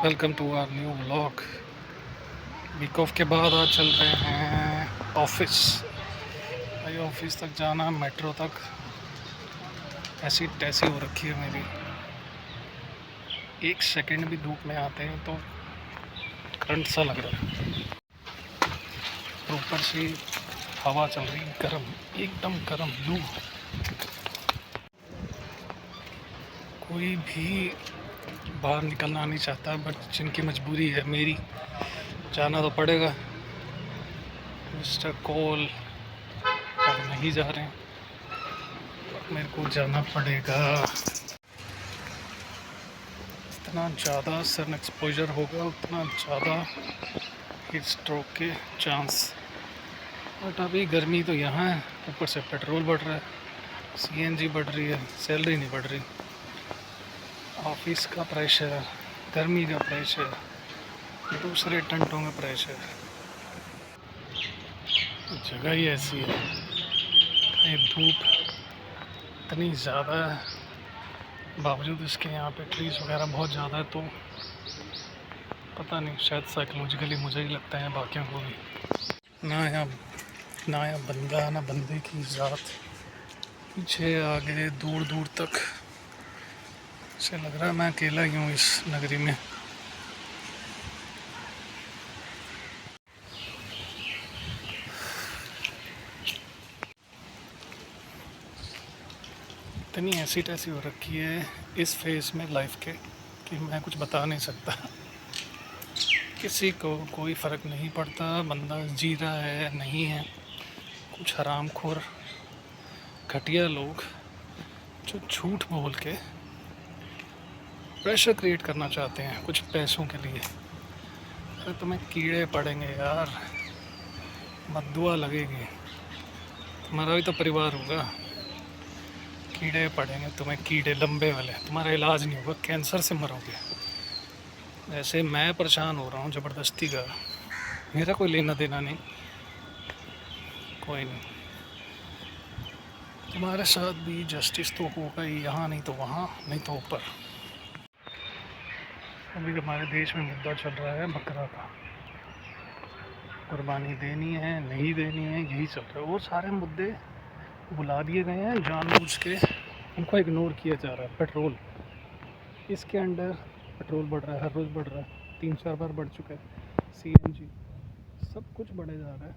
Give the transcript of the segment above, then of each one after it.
Welcome to our new vlog. Week off के बाद आज चल रहे हैं ऑफिस। भाई ऑफिस तक जाना, मेट्रो तक ऐसी तैसी हो रखी है मेरी। एक सेकंड भी धूप में आते हैं तो करंट सा लग रहा है। और ऊपर से हवा चल रही है गर्म, एकदम गर्म लू। कोई भी बाहर निकलना नहीं चाहता, बट जिनकी मजबूरी है, मेरी जाना तो पड़ेगा। मिस्टर कोल अब नहीं जा रहे हैं, मेरे को जाना पड़ेगा। जितना ज़्यादा सन एक्सपोजर होगा उतना ज़्यादा हीट स्ट्रोक के चांस। बट अभी गर्मी तो यहाँ है, ऊपर से पेट्रोल बढ़ रहा है, सीएनजी बढ़ रही है, सैलरी नहीं बढ़ रही। ऑफिस का प्रेशर, गर्मी का प्रेशर, दूसरे टंटों का प्रेशर। जगह ही ऐसी है, ये धूप इतनी ज़्यादा है, बावजूद इसके यहाँ पे ट्रीज वगैरह बहुत ज़्यादा है, तो पता नहीं, शायद साइकोलॉजिकली मुझे ही लगता है, बाकियों को भी। ना यहाँ बंदा ना बंदे की ज़ात, पीछे आगे दूर दूर तक से लग रहा है मैं अकेला ही हूँ इस नगरी में। इतनी ऐसी तैसी हो रखी है इस फेज़ में लाइफ के कि मैं कुछ बता नहीं सकता। किसी को कोई फ़र्क नहीं पड़ता बंदा जी रहा है नहीं है। कुछ हरामखोर घटिया लोग जो झूठ बोल के प्रेशर क्रिएट करना चाहते हैं कुछ पैसों के लिए। अरे तुम्हें कीड़े पड़ेंगे यार, बद्दुआ लगेगी, तुम्हारा भी तो परिवार होगा। कीड़े पड़ेंगे तुम्हें, कीड़े लंबे वाले, तुम्हारा इलाज नहीं होगा, कैंसर से मरोगे। जैसे मैं परेशान हो रहा हूँ ज़बरदस्ती का, मेरा कोई लेना देना नहीं, कोई नहीं। तुम्हारे साथ भी जस्टिस तो होगा ही, यहाँ नहीं तो वहाँ, नहीं तो ऊपर। अभी हमारे देश में मुद्दा चल रहा है बकरा का, कुर्बानी देनी है नहीं देनी है, यही चल रहा है। वो सारे मुद्दे बुला दिए गए हैं जानबूझ के, उनको इग्नोर किया जा रहा है। पेट्रोल, इसके अंडर पेट्रोल बढ़ रहा है, हर रोज़ बढ़ रहा है, 3-4 बार बढ़ चुका है। सीएनजी, सब कुछ बढ़े जा रहा है।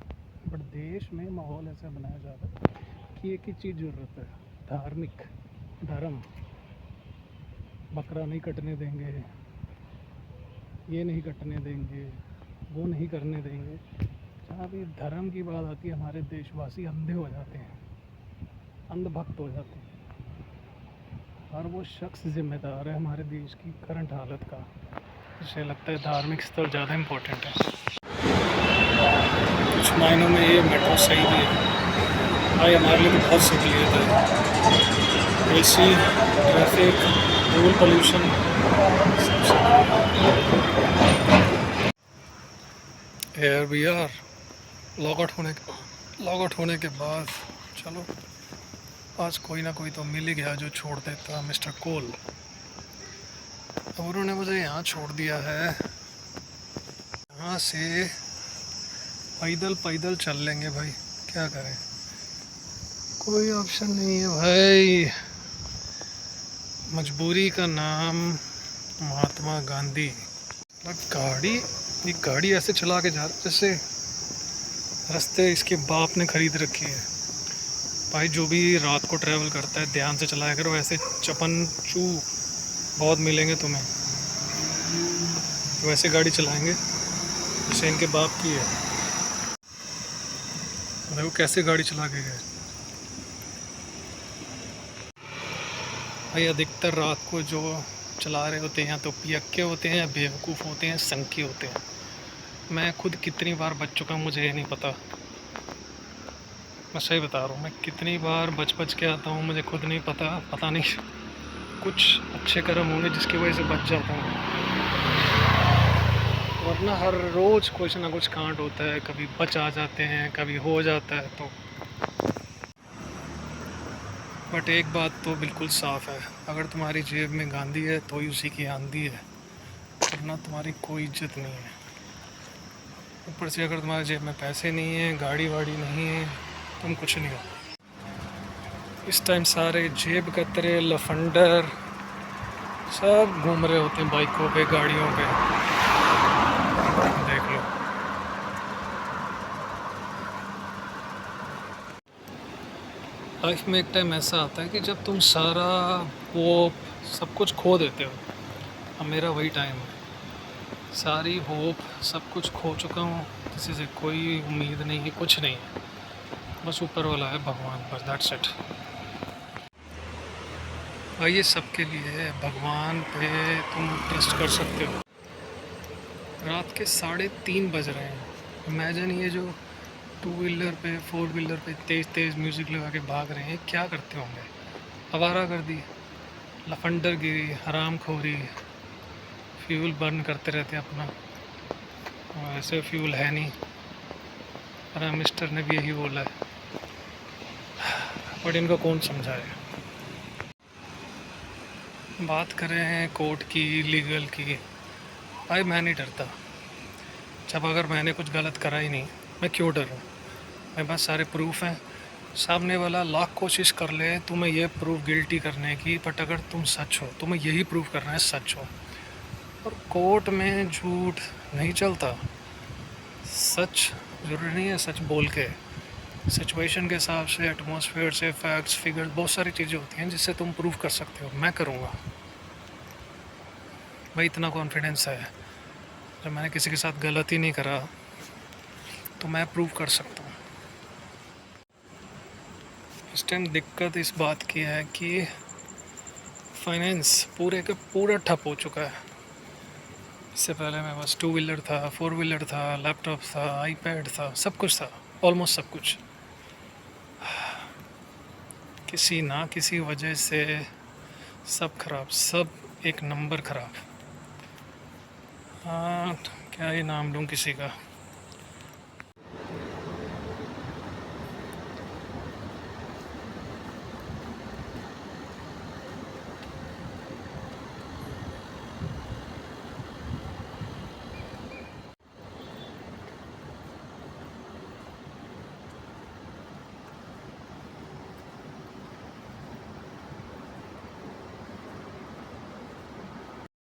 बट देश में माहौल ऐसा बनाया जा रहा है कि एक ही चीज़ ज़रूरत है, धार्मिक धर्म। बकरा नहीं कटने देंगे, ये नहीं कटने देंगे, वो नहीं करने देंगे। जहाँ भी धर्म की बात आती है, हमारे देशवासी अंधे हो जाते हैं, अंधभक्त हो जाते हैं। और वो शख्स जिम्मेदार है हमारे देश की करंट हालत का। मुझे लगता है धार्मिक स्थल ज़्यादा इम्पोर्टेंट है। कुछ मायनों में ये मेट्रो सही भी है भाई, हमारे लिए तो बहुत सहूलियत है। एसी, ट्रैफिक, धूल, pollution, air we are log out होने के बाद चलो आज कोई ना कोई तो मिल ही गया जो छोड़ देता। मिस्टर कोल, अब उन्होंने मुझे यहाँ छोड़ दिया है, यहाँ से पैदल पैदल चल लेंगे भाई, क्या करें, कोई ऑप्शन नहीं है भाई। मजबूरी का नाम महात्मा गांधी। ये गाड़ी ऐसे चला के जा रहा है जैसे रास्ते इसके बाप ने खरीद रखी है। भाई जो भी रात को ट्रैवल करता है ध्यान से चलाया करो, ऐसे चपन चू बहुत मिलेंगे तुम्हें, वैसे गाड़ी चलाएंगे जैसे इनके बाप की है। देखो कैसे गाड़ी चला के गए भाई। अधिकतर रात को जो चला रहे होते हैं या तो पियक्के होते हैं या बेवकूफ़ होते हैं, संकी होते हैं। मैं खुद कितनी बार बच चुका मुझे ये नहीं पता, मैं सही बता रहा हूँ। मैं कितनी बार बच के आता हूँ मुझे खुद नहीं पता। पता नहीं कुछ अच्छे कर्म होंगे जिसकी वजह से बच जाता हूँ, वरना हर रोज़ कुछ ना कुछ कांड होता है। कभी बच आ जाते हैं, कभी हो जाता है। तो बट एक बात तो बिल्कुल साफ़ है, अगर तुम्हारी जेब में गांधी है तो ही उसी की आंधी है। वरना तुम्हारी कोई इज्जत नहीं है। ऊपर से अगर तुम्हारे जेब में पैसे नहीं है, गाड़ी वाड़ी नहीं है, तुम कुछ नहीं हो। इस टाइम सारे जेब कतरे लफंडर सब घूम रहे होते हैं बाइकों पे, गाड़ियों पे, देख लो। लाइफ में एक टाइम ऐसा आता है कि जब तुम सारा वो सब कुछ खो देते हो। अब मेरा वही टाइम है, सारी होप सब कुछ खो चुका हूँ, किसी से कोई उम्मीद नहीं है, कुछ नहीं है, बस ऊपर वाला है भगवान, बस दैट्स इट। भाई ये सबके लिए है, भगवान पे तुम ट्रस्ट कर सकते हो। रात के 3:30 बज रहे हैं, इमेजिन ये जो 2 व्हीलर पे 4 व्हीलर पे तेज़ तेज़ म्यूज़िक लगा के भाग रहे हैं, क्या करते होंगे। आवारागर्दी, लफंडर गिरी, हराम खोरी, फ्यूल बर्न करते रहते हैं अपना, और ऐसे फ्यूल है नहीं। प्राइम मिनिस्टर ने भी यही बोला है, बट इनको कौन समझाए। बात कर रहे हैं कोर्ट की, लीगल की। भाई मैं नहीं डरता, जब अगर मैंने कुछ गलत करा ही नहीं, मैं क्यों डरूं। मेरे पास सारे प्रूफ हैं। सामने वाला लाख कोशिश कर ले तुम्हें ये प्रूफ गिल्टी करने की, बट अगर तुम सच हो, तुम्हें यही प्रूफ करना है सच हो। और कोर्ट में झूठ नहीं चलता। सच ज़रूरी नहीं है सच बोल के, सिचुएशन के हिसाब से, एटमॉस्फेयर से, फैक्ट्स, फिगर्स, बहुत सारी चीज़ें होती हैं जिससे तुम प्रूव कर सकते हो। मैं करूँगा भाई, इतना कॉन्फिडेंस है। जब मैंने किसी के साथ गलत ही नहीं करा तो मैं प्रूव कर सकता हूँ। इस टाइम दिक्कत इस बात की है कि फाइनेंस पूरे का पूरा ठप हो चुका है। इससे पहले मेरे पास 2 व्हीलर था, 4 व्हीलर था, लैपटॉप था, आईपैड था, सब कुछ था, ऑलमोस्ट सब कुछ। किसी ना किसी वजह से सब खराब, सब एक नंबर खराब। हाँ, क्या ही नाम लूँ किसी का।